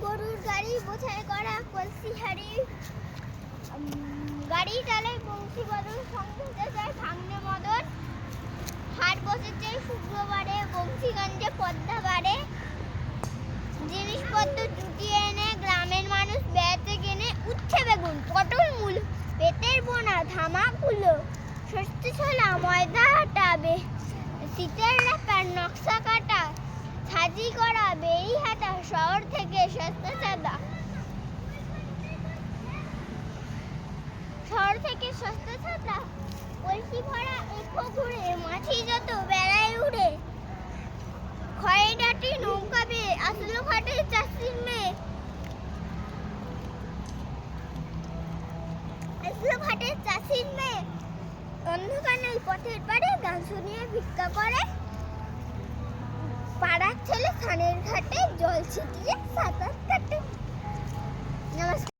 গরুর গাড়ি বোঝাই করা কলসি হাড়ি গাড়ি চালায় বংশী বদল সঙ্গে যায় ভাঙনে মদন হাট বসেছে শুক্রবারে বংশীগঞ্জে পদ্মা বাড়ে জিনিসপত্র জুটিয়ে এনে গ্রামের মানুষ বেড়াতে কেনে উচ্ছে বেগুন পটল মূল পেটের বোনা ধামাকুলো সস্তে ছোলা ময়দা আটাবে শীতের র্যাপার নকশা কাটা সাজি করা বেরি হাটা শহর থেকে সস্তা চাঁদা শহর থেকে সস্তা ছাতা কলসি ভরা এখো ঘুরে মাছি যত বেড়ায় উড়ে খয়ে ডাটি নৌকা বেয়ে আসলো ঘাটে চাষির মেয়ে অন্ধকার পথের পাড়ে গান শুনিয়ে ভিক্ষা করে পাড়ার ছেলে স্নানের ঘাটে জল ছিটিয়ে সাঁতার